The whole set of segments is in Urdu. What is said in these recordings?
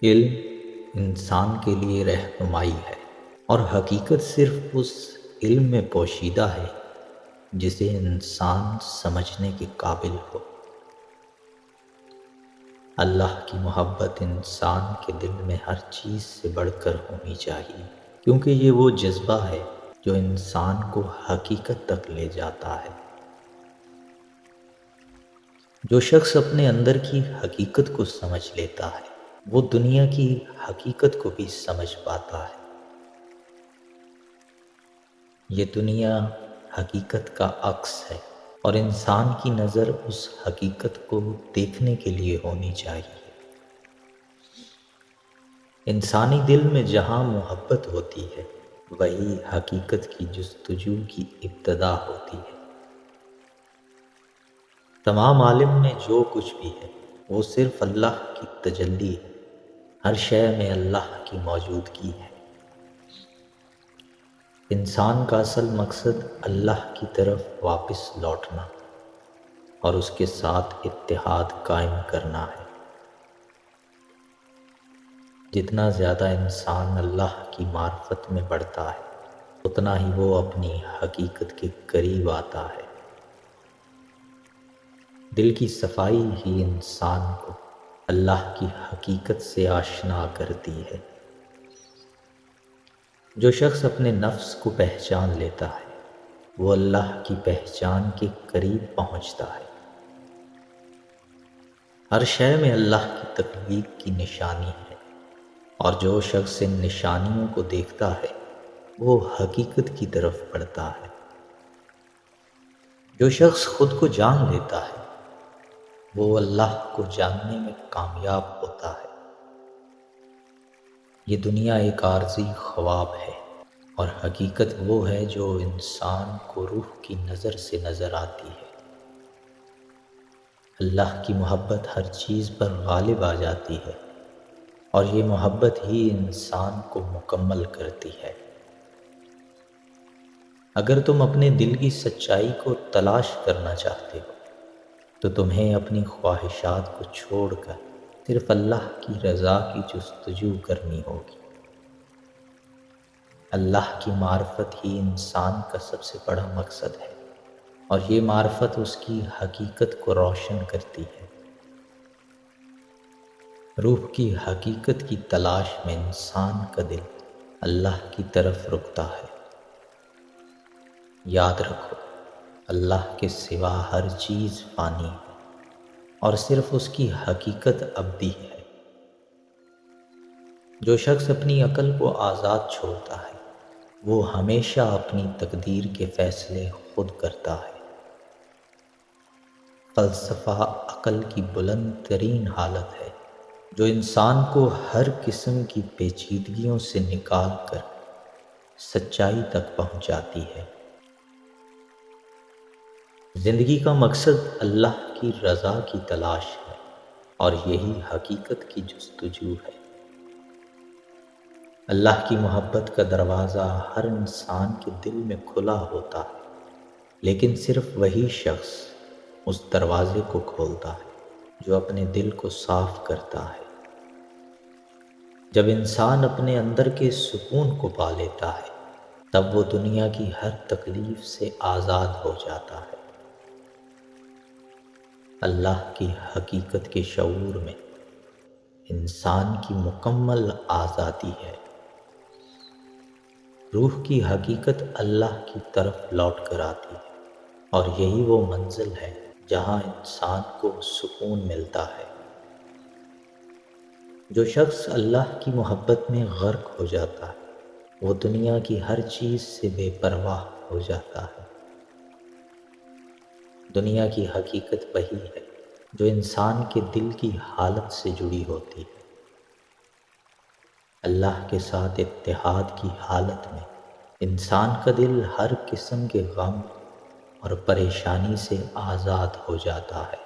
علم انسان کے لیے رہنمائی ہے، اور حقیقت صرف اس علم میں پوشیدہ ہے جسے انسان سمجھنے کے قابل ہو۔ اللہ کی محبت انسان کے دل میں ہر چیز سے بڑھ کر ہونی چاہیے، کیونکہ یہ وہ جذبہ ہے جو انسان کو حقیقت تک لے جاتا ہے۔ جو شخص اپنے اندر کی حقیقت کو سمجھ لیتا ہے وہ دنیا کی حقیقت کو بھی سمجھ پاتا ہے۔ یہ دنیا حقیقت کا عکس ہے، اور انسان کی نظر اس حقیقت کو دیکھنے کے لیے ہونی چاہیے۔ انسانی دل میں جہاں محبت ہوتی ہے وہی حقیقت کی جستجو کی ابتدا ہوتی ہے۔ تمام عالم میں جو کچھ بھی ہے وہ صرف اللہ کی تجلی ہے، ہر شے میں اللہ کی موجودگی ہے۔ انسان کا اصل مقصد اللہ کی طرف واپس لوٹنا اور اس کے ساتھ اتحاد قائم کرنا ہے۔ جتنا زیادہ انسان اللہ کی معرفت میں بڑھتا ہے اتنا ہی وہ اپنی حقیقت کے قریب آتا ہے۔ دل کی صفائی ہی انسان کو اللہ کی حقیقت سے آشنا کرتی ہے۔ جو شخص اپنے نفس کو پہچان لیتا ہے وہ اللہ کی پہچان کے قریب پہنچتا ہے۔ ہر شے میں اللہ کی تخلیق کی نشانی ہے، اور جو شخص ان نشانیوں کو دیکھتا ہے وہ حقیقت کی طرف بڑھتا ہے۔ جو شخص خود کو جان لیتا ہے وہ اللہ کو جاننے میں کامیاب ہوتا ہے۔ یہ دنیا ایک عارضی خواب ہے، اور حقیقت وہ ہے جو انسان کو روح کی نظر سے نظر آتی ہے۔ اللہ کی محبت ہر چیز پر غالب آ جاتی ہے، اور یہ محبت ہی انسان کو مکمل کرتی ہے۔ اگر تم اپنے دل کی سچائی کو تلاش کرنا چاہتے ہو تو تمہیں اپنی خواہشات کو چھوڑ کر صرف اللہ کی رضا کی جستجو کرنی ہوگی۔ اللہ کی معرفت ہی انسان کا سب سے بڑا مقصد ہے، اور یہ معرفت اس کی حقیقت کو روشن کرتی ہے۔ روح کی حقیقت کی تلاش میں انسان کا دل اللہ کی طرف رکتا ہے۔ یاد رکھو، اللہ کے سوا ہر چیز فانی ہے، اور صرف اس کی حقیقت ابدی ہے۔ جو شخص اپنی عقل کو آزاد چھوڑتا ہے وہ ہمیشہ اپنی تقدیر کے فیصلے خود کرتا ہے۔ فلسفہ عقل کی بلند ترین حالت ہے جو انسان کو ہر قسم کی پیچیدگیوں سے نکال کر سچائی تک پہنچاتی ہے۔ زندگی کا مقصد اللہ کی رضا کی تلاش ہے، اور یہی حقیقت کی جستجو ہے۔ اللہ کی محبت کا دروازہ ہر انسان کے دل میں کھلا ہوتا ہے، لیکن صرف وہی شخص اس دروازے کو کھولتا ہے جو اپنے دل کو صاف کرتا ہے۔ جب انسان اپنے اندر کے سکون کو پا لیتا ہے تب وہ دنیا کی ہر تکلیف سے آزاد ہو جاتا ہے۔ اللہ کی حقیقت کے شعور میں انسان کی مکمل آزادی ہے۔ روح کی حقیقت اللہ کی طرف لوٹ کر آتی ہے، اور یہی وہ منزل ہے جہاں انسان کو سکون ملتا ہے۔ جو شخص اللہ کی محبت میں غرق ہو جاتا ہے وہ دنیا کی ہر چیز سے بے پرواہ ہو جاتا ہے۔ دنیا کی حقیقت وہی ہے جو انسان کے دل کی حالت سے جڑی ہوتی ہے۔ اللہ کے ساتھ اتحاد کی حالت میں انسان کا دل ہر قسم کے غم اور پریشانی سے آزاد ہو جاتا ہے۔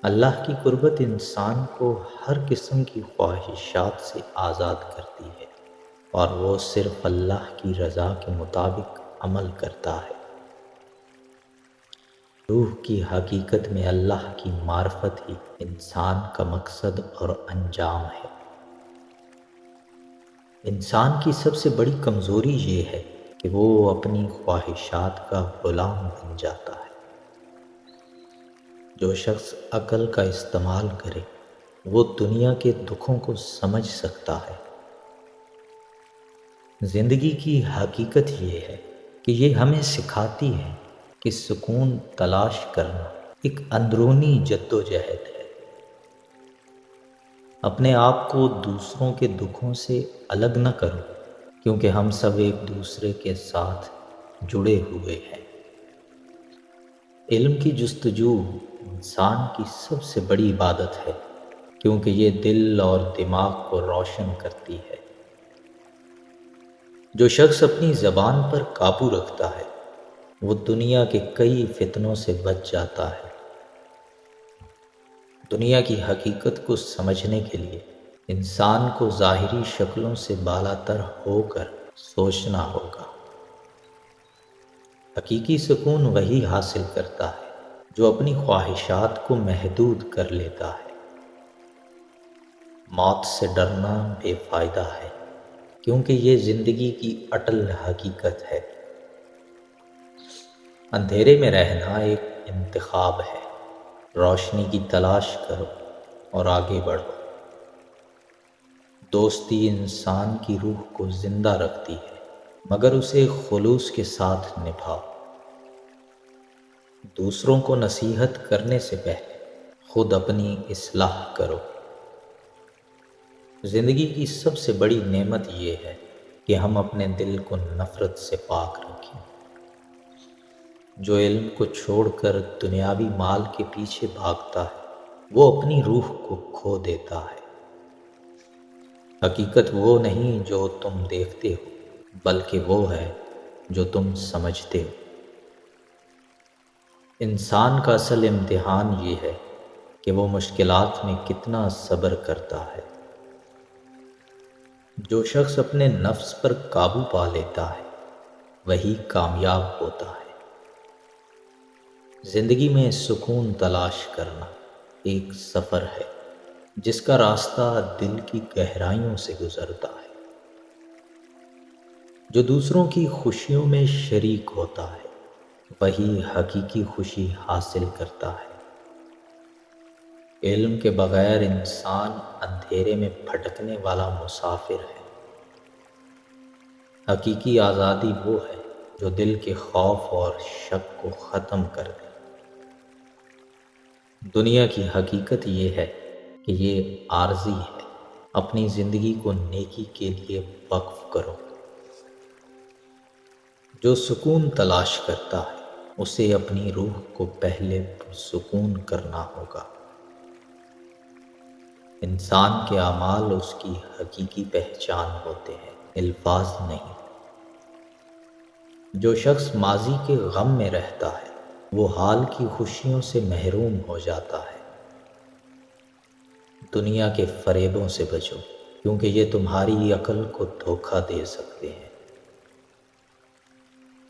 اللہ کی قربت انسان کو ہر قسم کی خواہشات سے آزاد کرتی ہے، اور وہ صرف اللہ کی رضا کے مطابق عمل کرتا ہے۔ روح کی حقیقت میں اللہ کی معرفت ہی انسان کا مقصد اور انجام ہے۔ انسان کی سب سے بڑی کمزوری یہ ہے کہ وہ اپنی خواہشات کا غلام بن جاتا ہے۔ جو شخص عقل کا استعمال کرے وہ دنیا کے دکھوں کو سمجھ سکتا ہے۔ زندگی کی حقیقت یہ ہے کہ یہ ہمیں سکھاتی ہے کہ سکون تلاش کرنا ایک اندرونی جدوجہد ہے۔ اپنے آپ کو دوسروں کے دکھوں سے الگ نہ کرو، کیونکہ ہم سب ایک دوسرے کے ساتھ جڑے ہوئے ہیں۔ علم کی جستجو انسان کی سب سے بڑی عبادت ہے، کیونکہ یہ دل اور دماغ کو روشن کرتی ہے۔ جو شخص اپنی زبان پر قابو رکھتا ہے وہ دنیا کے کئی فتنوں سے بچ جاتا ہے۔ دنیا کی حقیقت کو سمجھنے کے لیے انسان کو ظاہری شکلوں سے بالاتر ہو کر سوچنا ہوگا۔ حقیقی سکون وہی حاصل کرتا ہے جو اپنی خواہشات کو محدود کر لیتا ہے۔ موت سے ڈرنا بے فائدہ ہے، کیونکہ یہ زندگی کی اٹل حقیقت ہے۔ اندھیرے میں رہنا ایک انتخاب ہے۔ روشنی کی تلاش کرو اور آگے بڑھو۔ دوستی انسان کی روح کو زندہ رکھتی ہے، مگر اسے خلوص کے ساتھ نبھاؤ۔ دوسروں کو نصیحت کرنے سے پہلے خود اپنی اصلاح کرو۔ زندگی کی سب سے بڑی نعمت یہ ہے کہ ہم اپنے دل کو نفرت سے پاک رکھیں۔ جو علم کو چھوڑ کر دنیاوی مال کے پیچھے بھاگتا ہے وہ اپنی روح کو کھو دیتا ہے۔ حقیقت وہ نہیں جو تم دیکھتے ہو، بلکہ وہ ہے جو تم سمجھتے ہو۔ انسان کا اصل امتحان یہ ہے کہ وہ مشکلات میں کتنا صبر کرتا ہے۔ جو شخص اپنے نفس پر قابو پا لیتا ہے وہی کامیاب ہوتا ہے۔ زندگی میں سکون تلاش کرنا ایک سفر ہے جس کا راستہ دل کی گہرائیوں سے گزرتا ہے۔ جو دوسروں کی خوشیوں میں شریک ہوتا ہے وہی حقیقی خوشی حاصل کرتا ہے۔ علم کے بغیر انسان اندھیرے میں بھٹکنے والا مسافر ہے۔ حقیقی آزادی وہ ہے جو دل کے خوف اور شک کو ختم کر دے۔ دنیا کی حقیقت یہ ہے کہ یہ عارضی ہے۔ اپنی زندگی کو نیکی کے لیے وقف کرو۔ جو سکون تلاش کرتا ہے اسے اپنی روح کو پہلے پرسکون کرنا ہوگا۔ انسان کے اعمال اس کی حقیقی پہچان ہوتے ہیں، الفاظ نہیں۔ جو شخص ماضی کے غم میں رہتا ہے وہ حال کی خوشیوں سے محروم ہو جاتا ہے۔ دنیا کے فریبوں سے بچو، کیونکہ یہ تمہاری عقل کو دھوکہ دے سکتے ہیں۔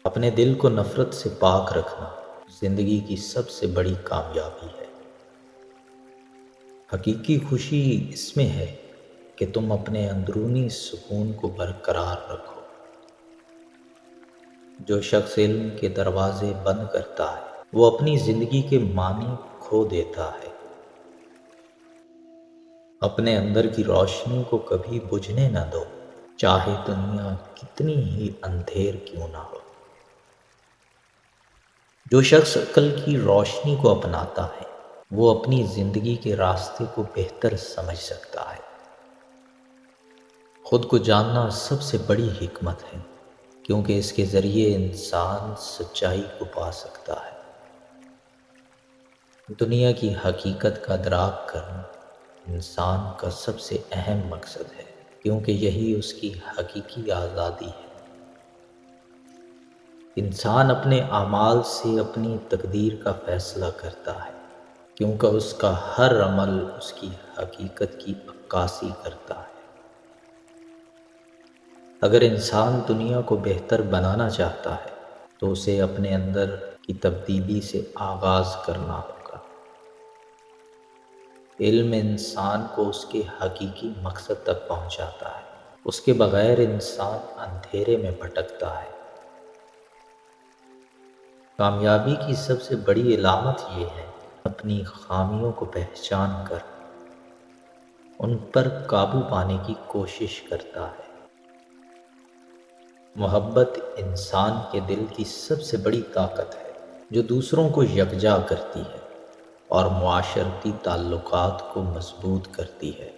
اپنے دل کو نفرت سے پاک رکھنا زندگی کی سب سے بڑی کامیابی ہے۔ حقیقی خوشی اس میں ہے کہ تم اپنے اندرونی سکون کو برقرار رکھو۔ جو شخص علم کے دروازے بند کرتا ہے وہ اپنی زندگی کے معنی کھو دیتا ہے۔ اپنے اندر کی روشنی کو کبھی بجھنے نہ دو، چاہے دنیا کتنی ہی اندھیر کیوں نہ ہو۔ جو شخص عقل کی روشنی کو اپناتا ہے وہ اپنی زندگی کے راستے کو بہتر سمجھ سکتا ہے۔ خود کو جاننا سب سے بڑی حکمت ہے، کیونکہ اس کے ذریعے انسان سچائی کو پا سکتا ہے۔ دنیا کی حقیقت کا ادراک کرنا انسان کا سب سے اہم مقصد ہے، کیونکہ یہی اس کی حقیقی آزادی ہے۔ انسان اپنے اعمال سے اپنی تقدیر کا فیصلہ کرتا ہے، کیونکہ اس کا ہر عمل اس کی حقیقت کی عکاسی کرتا ہے۔ اگر انسان دنیا کو بہتر بنانا چاہتا ہے تو اسے اپنے اندر کی تبدیلی سے آغاز کرنا ہوگا۔ علم انسان کو اس کے حقیقی مقصد تک پہنچاتا ہے، اس کے بغیر انسان اندھیرے میں بھٹکتا ہے۔ کامیابی کی سب سے بڑی علامت یہ ہے، اپنی خامیوں کو پہچان کر ان پر قابو پانے کی کوشش کرتا ہے۔ محبت انسان کے دل کی سب سے بڑی طاقت ہے، جو دوسروں کو یکجا کرتی ہے اور معاشرتی تعلقات کو مضبوط کرتی ہے۔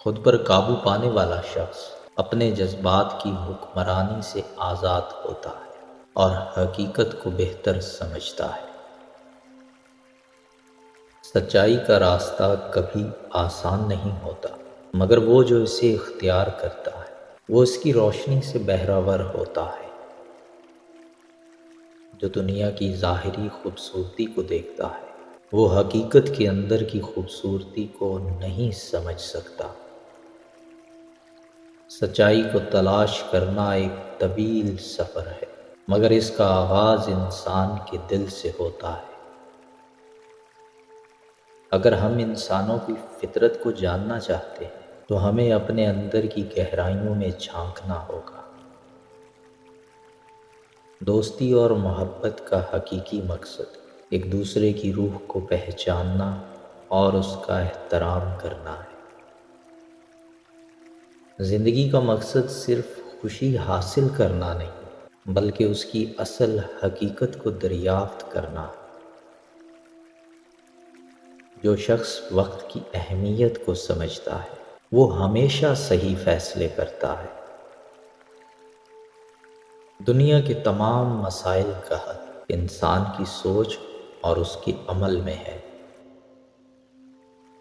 خود پر قابو پانے والا شخص اپنے جذبات کی حکمرانی سے آزاد ہوتا ہے اور حقیقت کو بہتر سمجھتا ہے۔ سچائی کا راستہ کبھی آسان نہیں ہوتا، مگر وہ جو اسے اختیار کرتا ہے وہ اس کی روشنی سے بہرہ ہوتا ہے۔ جو دنیا کی ظاہری خوبصورتی کو دیکھتا ہے وہ حقیقت کے اندر کی خوبصورتی کو نہیں سمجھ سکتا۔ سچائی کو تلاش کرنا ایک طویل سفر ہے، مگر اس کا آغاز انسان کے دل سے ہوتا ہے۔ اگر ہم انسانوں کی فطرت کو جاننا چاہتے ہیں تو ہمیں اپنے اندر کی گہرائیوں میں جھانکنا ہوگا۔ دوستی اور محبت کا حقیقی مقصد ایک دوسرے کی روح کو پہچاننا اور اس کا احترام کرنا ہے۔ زندگی کا مقصد صرف خوشی حاصل کرنا نہیں، بلکہ اس کی اصل حقیقت کو دریافت کرنا ہے۔ جو شخص وقت کی اہمیت کو سمجھتا ہے وہ ہمیشہ صحیح فیصلے کرتا ہے۔ دنیا کے تمام مسائل کا حل انسان کی سوچ اور اس کے عمل میں ہے۔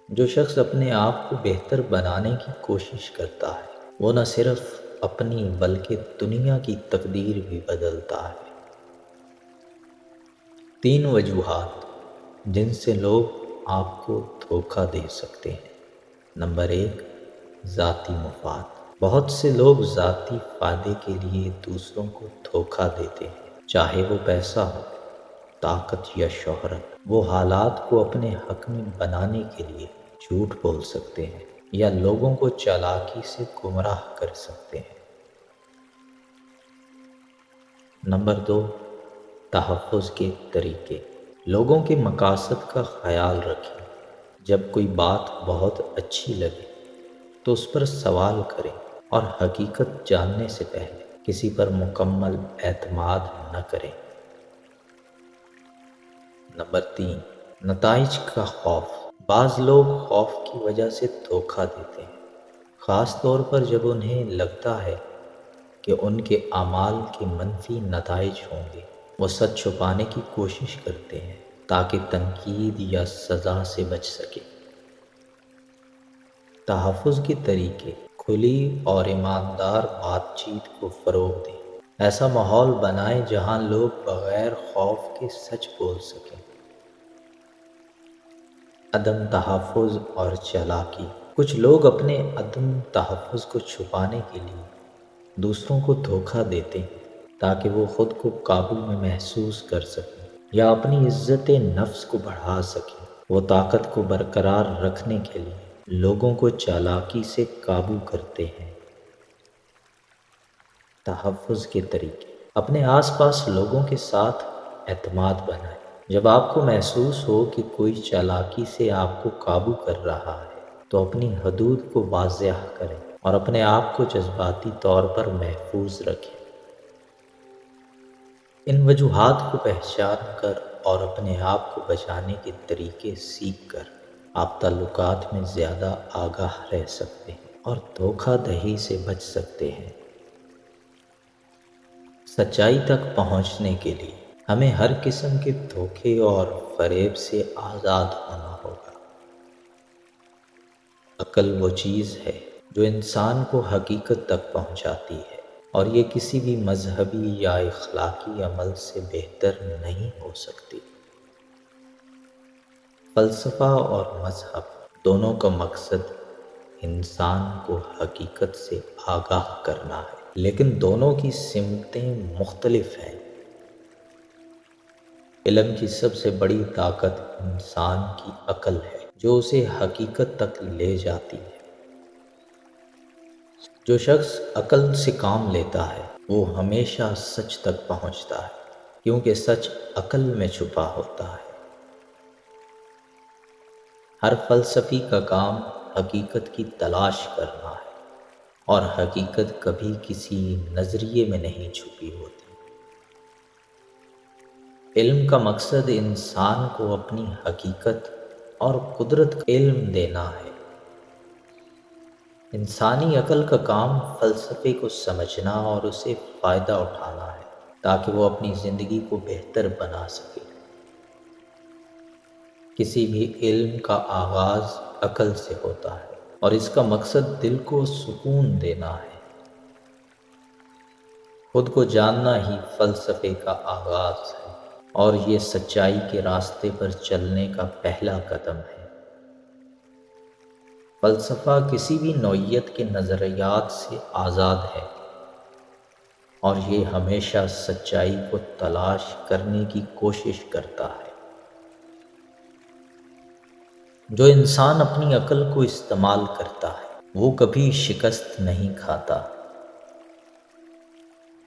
جو شخص اپنے آپ کو بہتر بنانے کی کوشش کرتا ہے وہ نہ صرف اپنی بلکہ دنیا کی تقدیر بھی بدلتا ہے۔ 3 وجوہات جن سے لوگ آپ کو دھوکہ دے سکتے ہیں۔ نمبر 1، ذاتی مفاد۔ بہت سے لوگ ذاتی فائدے کے لیے دوسروں کو دھوکہ دیتے ہیں، چاہے وہ پیسہ ہو، طاقت یا شہرت۔ وہ حالات کو اپنے حق میں بنانے کے لیے جھوٹ بول سکتے ہیں یا لوگوں کو چالاکی سے گمراہ کر سکتے ہیں۔ نمبر 2، تحفظ کے طریقے۔ لوگوں کے مقاصد کا خیال رکھیں۔ جب کوئی بات بہت اچھی لگے تو اس پر سوال کریں اور حقیقت جاننے سے پہلے کسی پر مکمل اعتماد نہ کریں۔ نمبر 3، نتائج کا خوف۔ بعض لوگ خوف کی وجہ سے دھوکہ دیتے ہیں، خاص طور پر جب انہیں لگتا ہے کہ ان کے اعمال کے منفی نتائج ہوں گے۔ وہ سچ چھپانے کی کوشش کرتے ہیں تاکہ تنقید یا سزا سے بچ سکیں۔ تحفظ کے طریقے: کھلی اور ایماندار بات چیت کو فروغ دیں۔ ایسا ماحول بنائیں جہاں لوگ بغیر خوف کے سچ بول سکیں۔ عدم تحفظ اور چالاکی۔ کچھ لوگ اپنے عدم تحفظ کو چھپانے کے لیے دوسروں کو دھوکہ دیتے ہیں تاکہ وہ خود کو قابو میں محسوس کر سکیں یا اپنی عزت نفس کو بڑھا سکیں۔ وہ طاقت کو برقرار رکھنے کے لیے لوگوں کو چالاکی سے قابو کرتے ہیں۔ تحفظ کے طریقے: اپنے آس پاس لوگوں کے ساتھ اعتماد بنائیں۔ جب آپ کو محسوس ہو کہ کوئی چالاکی سے آپ کو قابو کر رہا ہے تو اپنی حدود کو واضح کریں اور اپنے آپ کو جذباتی طور پر محفوظ رکھیں۔ ان وجوہات کو پہچان کر اور اپنے آپ کو بچانے کے طریقے سیکھ کر آپ تعلقات میں زیادہ آگاہ رہ سکتے ہیں اور دھوکہ دہی سے بچ سکتے ہیں۔ سچائی تک پہنچنے کے لیے ہمیں ہر قسم کے دھوکے اور فریب سے آزاد ہونا ہوگا۔ عقل وہ چیز ہے جو انسان کو حقیقت تک پہنچاتی ہے اور یہ کسی بھی مذہبی یا اخلاقی عمل سے بہتر نہیں ہو سکتی۔ فلسفہ اور مذہب دونوں کا مقصد انسان کو حقیقت سے آگاہ کرنا ہے، لیکن دونوں کی سمتیں مختلف ہیں۔ علم کی سب سے بڑی طاقت انسان کی عقل ہے، جو اسے حقیقت تک لے جاتی ہے۔ جو شخص عقل سے کام لیتا ہے وہ ہمیشہ سچ تک پہنچتا ہے، کیونکہ سچ عقل میں چھپا ہوتا ہے۔ ہر فلسفی کا کام حقیقت کی تلاش کرنا ہے، اور حقیقت کبھی کسی نظریے میں نہیں چھپی ہوتی۔ علم کا مقصد انسان کو اپنی حقیقت اور قدرت کا علم دینا ہے۔ انسانی عقل کا کام فلسفے کو سمجھنا اور اسے فائدہ اٹھانا ہے، تاکہ وہ اپنی زندگی کو بہتر بنا سکے۔ کسی بھی علم کا آغاز عقل سے ہوتا ہے، اور اس کا مقصد دل کو سکون دینا ہے۔ خود کو جاننا ہی فلسفے کا آغاز ہے، اور یہ سچائی کے راستے پر چلنے کا پہلا قدم ہے۔ فلسفہ کسی بھی نوعیت کے نظریات سے آزاد ہے، اور یہ ہمیشہ سچائی کو تلاش کرنے کی کوشش کرتا ہے۔ جو انسان اپنی عقل کو استعمال کرتا ہے وہ کبھی شکست نہیں کھاتا۔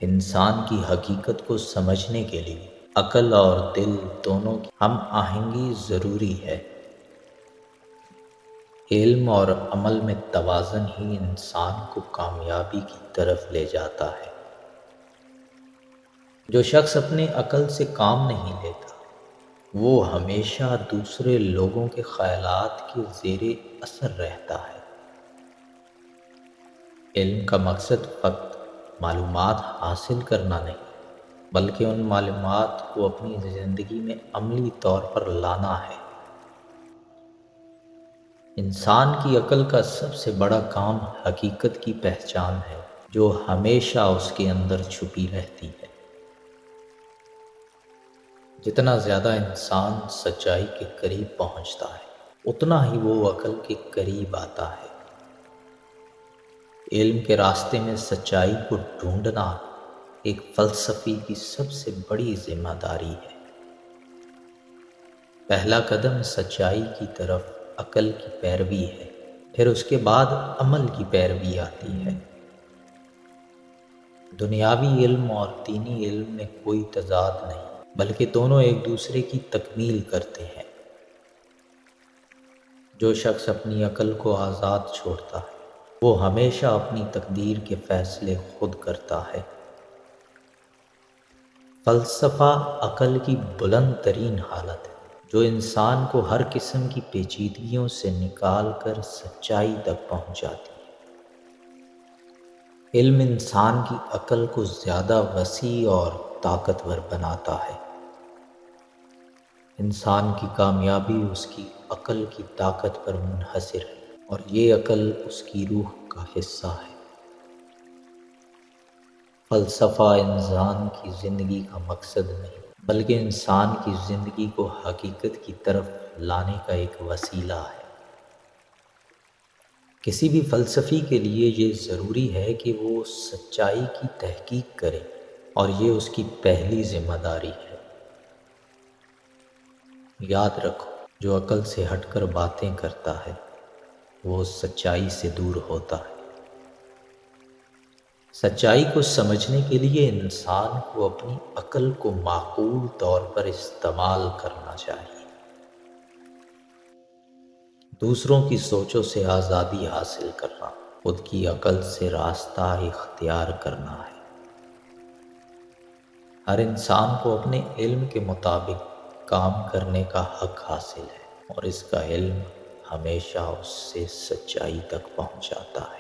انسان کی حقیقت کو سمجھنے کے لیے عقل اور دل دونوں کی ہم آہنگی ضروری ہے۔ علم اور عمل میں توازن ہی انسان کو کامیابی کی طرف لے جاتا ہے۔ جو شخص اپنے عقل سے کام نہیں لیتا وہ ہمیشہ دوسرے لوگوں کے خیالات کے زیر اثر رہتا ہے۔ علم کا مقصد فقط معلومات حاصل کرنا نہیں، بلکہ ان معلومات کو اپنی زندگی میں عملی طور پر لانا ہے۔ انسان کی عقل کا سب سے بڑا کام حقیقت کی پہچان ہے، جو ہمیشہ اس کے اندر چھپی رہتی ہے۔ جتنا زیادہ انسان سچائی کے قریب پہنچتا ہے اتنا ہی وہ عقل کے قریب آتا ہے۔ علم کے راستے میں سچائی کو ڈھونڈنا ایک فلسفی کی سب سے بڑی ذمہ داری ہے۔ پہلا قدم سچائی کی طرف عقل کی پیروی ہے، پھر اس کے بعد عمل کی پیروی آتی ہے۔ دنیاوی علم اور دینی علم میں کوئی تضاد نہیں، بلکہ دونوں ایک دوسرے کی تکمیل کرتے ہیں۔ جو شخص اپنی عقل کو آزاد چھوڑتا ہے وہ ہمیشہ اپنی تقدیر کے فیصلے خود کرتا ہے۔ فلسفہ عقل کی بلند ترین حالت ہے، جو انسان کو ہر قسم کی پیچیدگیوں سے نکال کر سچائی تک پہنچاتی ہے۔ علم انسان کی عقل کو زیادہ وسیع اور طاقتور بناتا ہے۔ انسان کی کامیابی اس کی عقل کی طاقت پر منحصر ہے، اور یہ عقل اس کی روح کا حصہ ہے۔ فلسفہ انسان کی زندگی کا مقصد نہیں، بلکہ انسان کی زندگی کو حقیقت کی طرف لانے کا ایک وسیلہ ہے۔ کسی بھی فلسفی کے لیے یہ ضروری ہے کہ وہ سچائی کی تحقیق کرے، اور یہ اس کی پہلی ذمہ داری ہے۔ یاد رکھو، جو عقل سے ہٹ کر باتیں کرتا ہے وہ سچائی سے دور ہوتا ہے۔ سچائی کو سمجھنے کے لیے انسان کو اپنی عقل کو معقول طور پر استعمال کرنا چاہیے۔ دوسروں کی سوچوں سے آزادی حاصل کرنا خود کی عقل سے راستہ اختیار کرنا ہے۔ ہر انسان کو اپنے علم کے مطابق کام کرنے کا حق حاصل ہے، اور اس کا علم ہمیشہ اس سے سچائی تک پہنچاتا ہے۔